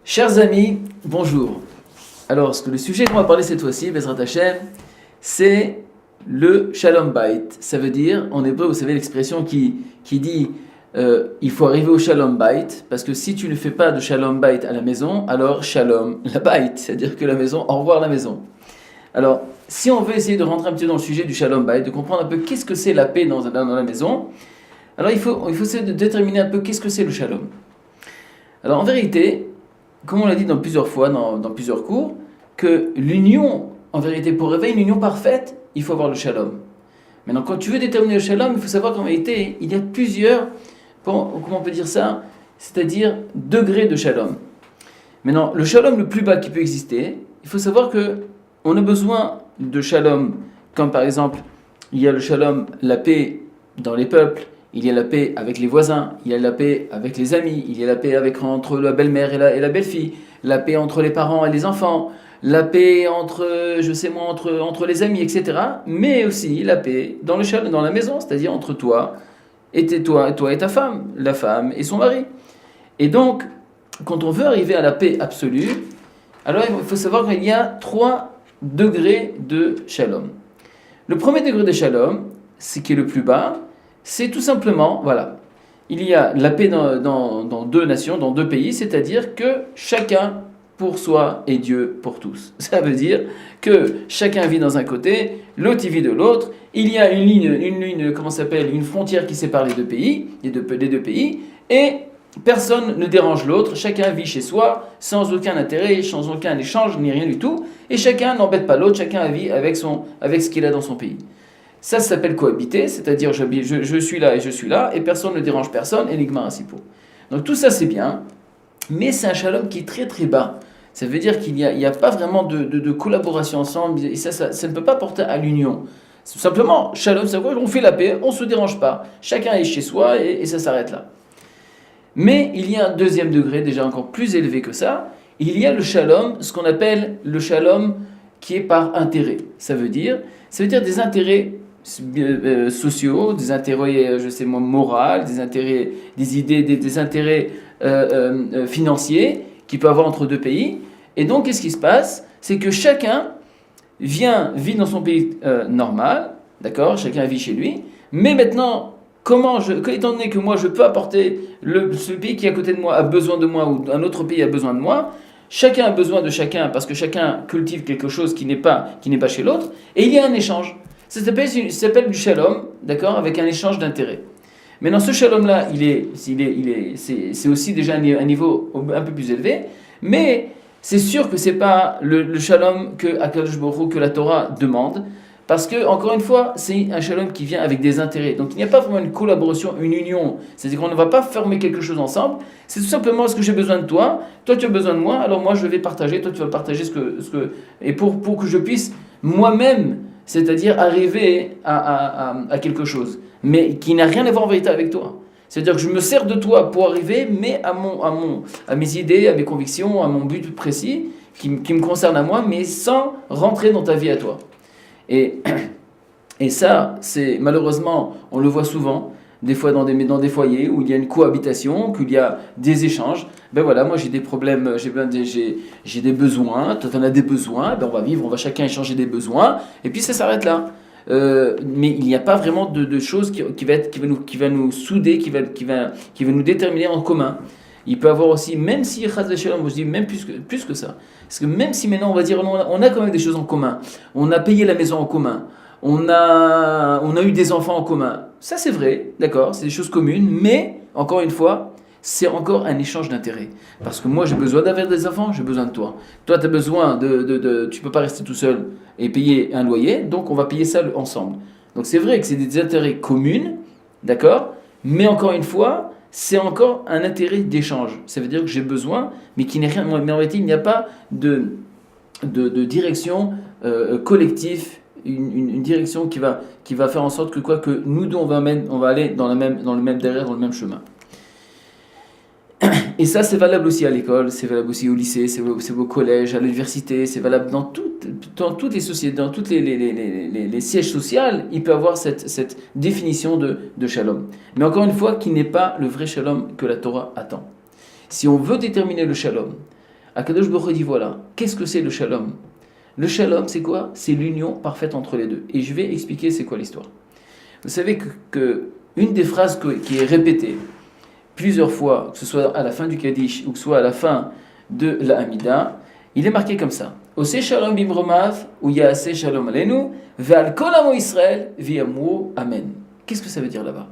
Chers amis, bonjour. Alors, le sujet qu'on va parler cette fois-ci, Bezrat Hashem, c'est le Shalom Bait. Ça veut dire, en hébreu, vous savez l'expression qui dit il faut arriver au Shalom Bait, parce que si tu ne fais pas de Shalom Bait à la maison, alors Shalom la Bait, c'est-à-dire que la maison, au revoir la maison. Alors, si on veut essayer de rentrer un petit peu dans le sujet du Shalom Bait, de comprendre un peu qu'est-ce que c'est la paix dans la maison, alors il faut essayer de déterminer un peu qu'est-ce que c'est le Shalom. Alors, en vérité, comme on l'a dit dans plusieurs fois, dans plusieurs cours, que l'union, en vérité, pour réveiller une union parfaite, il faut avoir le shalom. Maintenant, quand tu veux déterminer le shalom, il faut savoir qu'en vérité, il y a plusieurs, comment on peut dire ça, c'est-à-dire degrés de shalom. Maintenant, le shalom le plus bas qui peut exister, il faut savoir que on a besoin de shalom, comme par exemple, il y a le shalom, la paix dans les peuples, il y a la paix avec les voisins, il y a la paix avec les amis, il y a la paix entre la belle-mère et la belle-fille, la paix entre les parents et les enfants, la paix entre les amis, etc. Mais aussi la paix dans la maison, c'est-à-dire entre toi et ta femme, la femme et son mari. Et donc, quand on veut arriver à la paix absolue, alors il faut savoir qu'il y a 3 degrés de shalom. Le premier degré de shalom, ce qui est le plus bas, c'est tout simplement, voilà, il y a la paix dans 2 nations, dans 2 pays, c'est-à-dire que chacun pour soi et Dieu pour tous. Ça veut dire que chacun vit dans un côté, l'autre vit de l'autre, il y a une ligne, une frontière qui sépare les 2 pays, les deux pays, et personne ne dérange l'autre, chacun vit chez soi, sans aucun intérêt, sans aucun échange, ni rien du tout, et chacun n'embête pas l'autre, chacun vit avec ce qu'il a dans son pays. Ça s'appelle cohabiter, c'est-à-dire je suis là et je suis là, et personne ne dérange personne, et l'igma ainsi. Donc tout ça c'est bien, mais c'est un shalom qui est très très bas. Ça veut dire qu'il n'y a pas vraiment de collaboration ensemble, et ça ne peut pas porter à l'union. C'est simplement, shalom, c'est quoi? On fait la paix, on ne se dérange pas, chacun est chez soi, et ça s'arrête là. Mais il y a un deuxième degré, déjà encore plus élevé que ça, il y a le shalom, ce qu'on appelle le shalom qui est par intérêt. Ça veut dire des intérêts sociaux, des intérêts, moraux, des intérêts, des idées, des intérêts financiers qu'il peut avoir entre 2 pays. Et donc, qu'est-ce qui se passe? C'est que chacun vit dans son pays normal, d'accord? Chacun vit chez lui. Mais maintenant, étant donné que moi, je peux apporter, ce pays qui est à côté de moi a besoin de moi, ou un autre pays a besoin de moi, chacun a besoin de chacun, parce que chacun cultive quelque chose qui n'est pas chez l'autre, et il y a un échange. Ça s'appelle du shalom, d'accord, avec un échange d'intérêts. Maintenant, ce shalom-là, c'est aussi déjà un niveau un peu plus élevé, mais c'est sûr que c'est pas le shalom que la Torah demande, parce que, encore une fois, c'est un shalom qui vient avec des intérêts. Donc il n'y a pas vraiment une collaboration, une union. C'est-à-dire qu'on ne va pas former quelque chose ensemble. C'est tout simplement ce que j'ai besoin de toi tu as besoin de moi, alors moi je vais partager, toi tu vas partager et pour que je puisse moi-même, c'est-à-dire arriver à quelque chose, mais qui n'a rien à voir en vérité avec toi. C'est-à-dire que je me sers de toi pour arriver, mais à mes idées, à mes convictions, à mon but précis, qui me concerne à moi, mais sans rentrer dans ta vie à toi. Et ça, c'est malheureusement, on le voit souvent, des fois dans des foyers où il y a une cohabitation, qu'il y a des échanges. Ben voilà, moi j'ai des problèmes, j'ai des besoins, toi t'en as des besoins, ben on va vivre, on va chacun échanger des besoins, et puis ça s'arrête là. Mais il n'y a pas vraiment de choses qui va nous souder, qui va nous déterminer en commun. Il peut avoir aussi, même si, je dis même plus que ça, parce que même si maintenant on va dire, on a quand même des choses en commun, on a payé la maison en commun, on a eu des enfants en commun, ça c'est vrai, d'accord, c'est des choses communes, mais, encore une fois, c'est encore un échange d'intérêts. Parce que moi j'ai besoin d'avoir des enfants, j'ai besoin de toi. Toi tu as besoin tu peux pas rester tout seul et payer un loyer, donc on va payer ça ensemble. Donc c'est vrai que c'est des intérêts communs, d'accord, mais encore une fois, c'est encore un intérêt d'échange. Ça veut dire que j'ai besoin, mais qui n'est rien. Mais en réalité, il n'y a pas de direction collective, une direction qui va faire en sorte que nous deux on va aller dans le même chemin. Et ça, c'est valable aussi à l'école, c'est valable aussi au lycée, c'est valable au collège, à l'université, c'est valable dans toutes les sociétés, dans tous les sièges sociaux, il peut y avoir cette définition de shalom. Mais encore une fois, qui n'est pas le vrai shalom que la Torah attend. Si on veut déterminer le shalom, Akadosh Baruch Hu dit voilà, qu'est-ce que c'est le shalom? Le shalom, c'est quoi? C'est l'union parfaite entre les deux. Et je vais expliquer c'est quoi l'histoire. Vous savez que une des phrases qui est répétée plusieurs fois, que ce soit à la fin du Kaddish ou que ce soit à la fin de la Hamida, il est marqué comme ça. Ose shalom bimromav, ou yaase shalom alenu, ve'al kol amo Israël, v'yamru amen. Qu'est-ce que ça veut dire là-bas?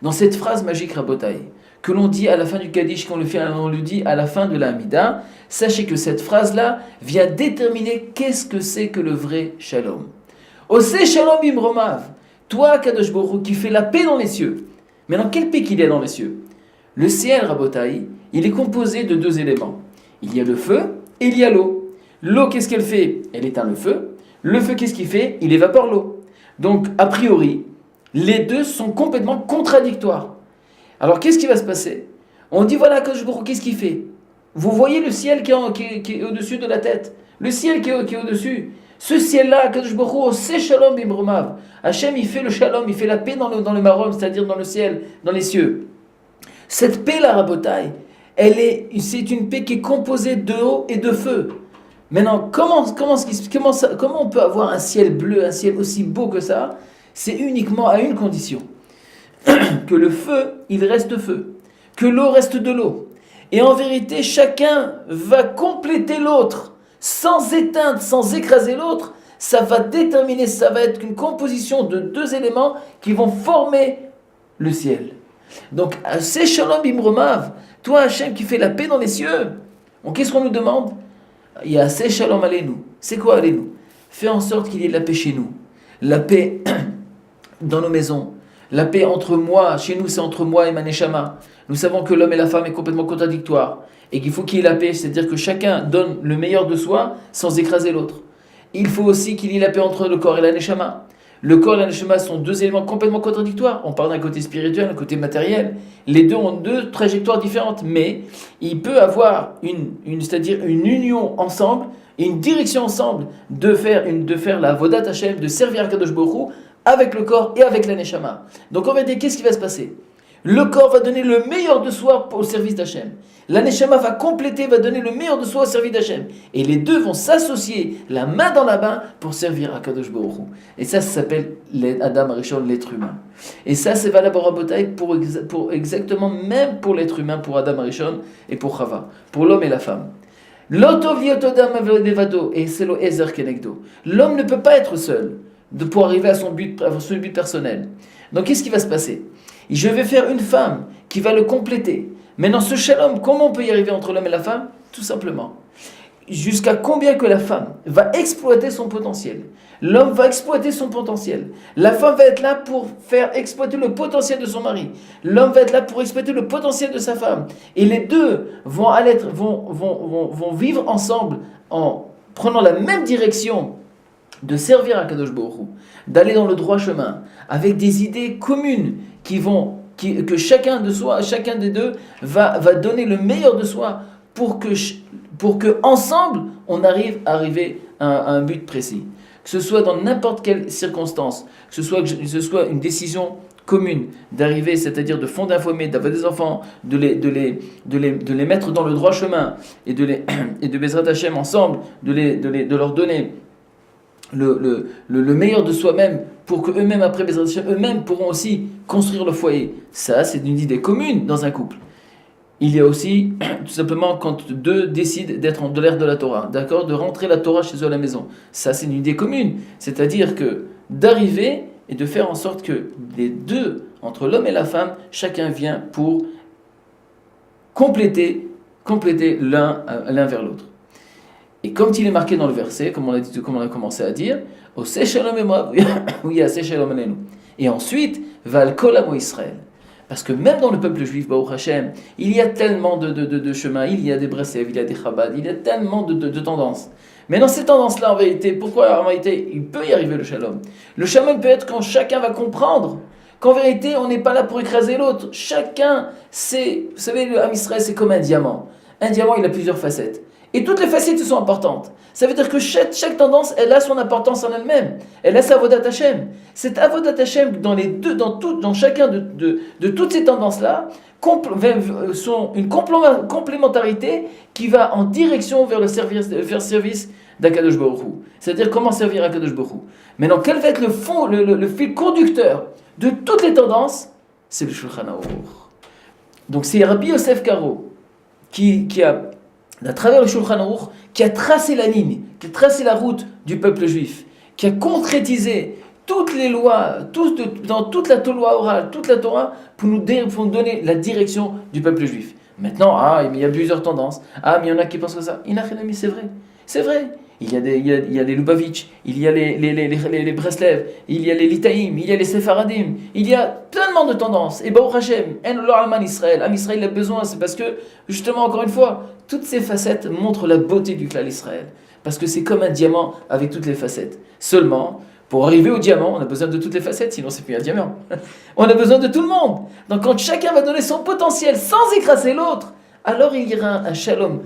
Dans cette phrase magique Rabotai, que l'on dit à la fin du Kaddish, on le dit à la fin de la Hamida, sachez que cette phrase-là vient déterminer qu'est-ce que c'est que le vrai shalom. Ose shalom bimromav, toi Kadosh Baruch Hu, qui fais la paix dans les cieux. Mais dans quelle paix qu'il y a dans les cieux? Le ciel, Rabotai, il est composé de deux éléments. Il y a le feu et il y a l'eau. L'eau, qu'est-ce qu'elle fait? Elle éteint le feu. Le feu, qu'est-ce qu'il fait? Il évapore l'eau. Donc, a priori, les deux sont complètement contradictoires. Alors, qu'est-ce qui va se passer? On dit, voilà, qu'est-ce qu'il fait? Vous voyez le ciel qui est au-dessus de la tête. Le ciel qui est au-dessus. Ce ciel-là, c'est shalom bimromav. Hachem, il fait le shalom, il fait la paix dans le marom, c'est-à-dire dans le ciel, dans les cieux. Cette paix-là, Rabotai, c'est une paix qui est composée de eau et de feu. Maintenant, comment on peut avoir un ciel bleu, un ciel aussi beau que ça? C'est uniquement à une condition. Que le feu, il reste feu. Que l'eau reste de l'eau. Et en vérité, chacun va compléter l'autre. Sans éteindre, sans écraser l'autre, ça va déterminer, ça va être une composition de deux éléments qui vont former le ciel. Donc, c'est Shalom Bimromav, toi Hachem qui fais la paix dans les cieux. Donc, qu'est-ce qu'on nous demande? Il y a assez Shalom Aleinu. C'est quoi Aleinu? Fais en sorte qu'il y ait de la paix chez nous. La paix dans nos maisons. La paix entre moi, chez nous c'est entre moi et ma Neshama. Nous savons que l'homme et la femme est complètement contradictoire. Et qu'il faut qu'il y ait la paix, c'est-à-dire que chacun donne le meilleur de soi sans écraser l'autre. Il faut aussi qu'il y ait la paix entre le corps et la Neshama. Le corps et la Neshama sont deux éléments complètement contradictoires. On parle d'un côté spirituel, d'un côté matériel. Les deux ont deux trajectoires différentes, mais il peut avoir c'est-à-dire une union ensemble et une direction ensemble de faire la Avodat Hashem, de servir Kadosh Baruch Hu avec le corps et avec la Neshama. Donc en vérité, qu'est-ce qui va se passer? Le corps va donner le meilleur de soi au service d'Hachem. La Neshama va compléter, va donner le meilleur de soi au service d'Hachem. Et les deux vont s'associer, la main dans la main, pour servir à Kadosh Baruch Hu. Et ça s'appelle Adam Arishon, l'être humain. Et ça, c'est valable en bataille pour exactement, même pour l'être humain, pour Adam Arishon et pour Chava, pour l'homme et la femme. L'otov liotodam levado, et c'est le ezer kenegdo. L'homme ne peut pas être seul pour arriver à son but personnel. Donc qu'est-ce qui va se passer? Je vais faire une femme qui va le compléter. Maintenant, ce shalom, comment on peut y arriver entre l'homme et la femme? Tout simplement. Jusqu'à combien que la femme va exploiter son potentiel. L'homme va exploiter son potentiel. La femme va être là pour faire exploiter le potentiel de son mari. L'homme va être là pour exploiter le potentiel de sa femme. Et les deux vont vivre ensemble en prenant la même direction de servir à Kadosh Baruch Hu, d'aller dans le droit chemin, avec des idées communes que chacun des deux va donner le meilleur de soi pour que ensemble on arriver à un but précis. Que ce soit dans n'importe quelle circonstance, que ce soit une décision commune d'arriver, c'est-à-dire de fonder un foyer, d'avoir des enfants, de les mettre dans le droit chemin et de Bezrat Hashem ensemble, de leur donner le meilleur de soi-même pour qu'eux-mêmes, après Bezrat Hashem, eux-mêmes pourront aussi construire le foyer. Ça, c'est une idée commune dans un couple. Il y a aussi, tout simplement, quand deux décident d'être de l'ère de la Torah, d'accord, de rentrer la Torah chez eux à la maison. Ça, c'est une idée commune. C'est-à-dire que d'arriver et de faire en sorte que les deux, entre l'homme et la femme, chacun vient pour compléter l'un vers l'autre. Et comme il est marqué dans le verset, comme on a commencé à dire, et ensuite, Val Kol Amo Israël. Parce que même dans le peuple juif, Baruch Hashem, il y a tellement de chemins, il y a des Breslev, il y a des Chabad, il y a tellement de tendances. Mais dans ces tendances-là, en vérité, il peut y arriver le shalom. Le shalom peut être quand chacun va comprendre qu'en vérité, on n'est pas là pour écraser l'autre. Chacun, vous savez, le Ham Israël, c'est comme un diamant. Un diamant, il a plusieurs facettes. Et toutes les facettes sont importantes. Ça veut dire que chaque tendance, elle a son importance en elle-même. Elle a sa Avodat Hashem. Cette Avodat Hashem, dans chacun de toutes ces tendances-là, sont une complémentarité qui va en direction vers le service d'Akadosh Baruch Hu. C'est-à-dire comment servir Akadosh Baruch Hu. Maintenant, quel va être le fond, le fil conducteur de toutes les tendances? C'est le Shulchan Aruch. Donc c'est Rabbi Yosef Karo qui a, à travers le Shulchan Aruch, qui a tracé la ligne, qui a tracé la route du peuple juif, qui a concrétisé toutes les lois, dans toute la loi orale, toute la Torah, pour nous donner la direction du peuple juif. Maintenant, il y a plusieurs tendances. Mais il y en a qui pensent que ça. Inachinami, c'est vrai. C'est vrai. Il y a les Lubavitch, il y a les Breslev, il y a les Litaïm, il y a les Sefaradim, il y a tellement de tendances. Et Baruch Hashem, En lo Alman Israël. Am Israël a besoin, c'est parce que, justement, encore une fois, toutes ces facettes montrent la beauté du clan Israël. Parce que c'est comme un diamant avec toutes les facettes. Seulement, pour arriver au diamant, on a besoin de toutes les facettes, sinon c'est plus un diamant. On a besoin de tout le monde. Donc quand chacun va donner son potentiel sans écraser l'autre, alors il y aura un shalom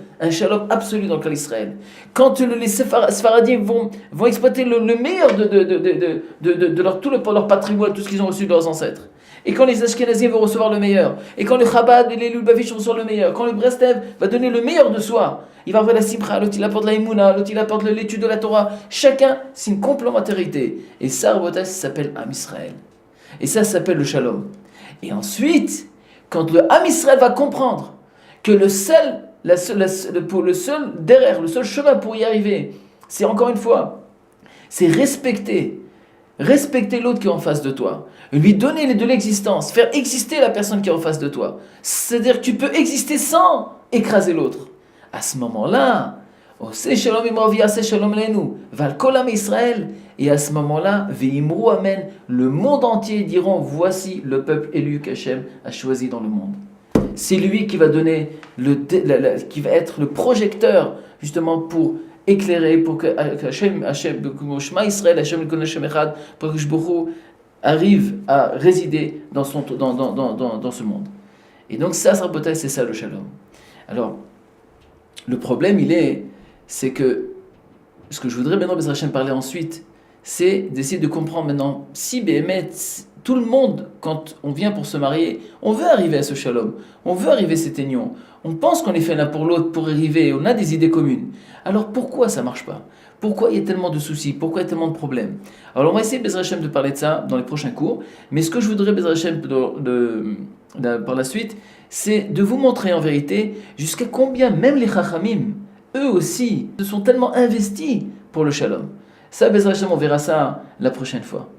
absolu dans le clan d'Israël. Quand les Sfaradim vont exploiter le meilleur de tout leur patrimoine, tout ce qu'ils ont reçu de leurs ancêtres, et quand les Ashkenazim vont recevoir le meilleur, et quand le Chabad et les Lubavitch vont recevoir le meilleur, quand le Breslev va donner le meilleur de soi, il va avoir la simcha, l'autre il apporte la imuna, l'autre il apporte l'étude de la Torah, chacun c'est une complémentarité. Et ça, Rabotai, ça s'appelle Am Israël. Et ça s'appelle le shalom. Et ensuite, quand le Am Israël va comprendre que le seul chemin pour y arriver, c'est encore une fois, c'est respecter l'autre qui est en face de toi, lui donner de l'existence, faire exister la personne qui est en face de toi. C'est-à-dire que tu peux exister sans écraser l'autre. À ce moment-là, Israël, et à ce moment-là, Veimru Amen, le monde entier diront, voici le peuple élu qu'Hachem a choisi dans le monde. C'est lui qui va donner qui va être le projecteur justement pour éclairer, pour que Hachem, Shema Israël, Hachem Hashem Echad, pour que Shbochou arrive à résider dans ce monde. Et donc ça, c'est ça le shalom. Alors, le problème, c'est que ce que je voudrais maintenant, Bezrat Hashem, parler ensuite, c'est d'essayer de comprendre maintenant, si Béhémet, tout le monde, quand on vient pour se marier, on veut arriver à ce shalom, on veut arriver à cette union, on pense qu'on est fait l'un pour l'autre pour arriver, on a des idées communes. Alors pourquoi ça ne marche pas? Pourquoi il y a tellement de soucis? Pourquoi il y a tellement de problèmes? Alors on va essayer, Bezrat Hashem, de parler de ça dans les prochains cours, mais ce que je voudrais, Bezrat Hashem, par la suite, c'est de vous montrer en vérité jusqu'à combien même les Chachamim, eux aussi, se sont tellement investis pour le shalom. Ça, Bezrat Hashem, on verra ça la prochaine fois.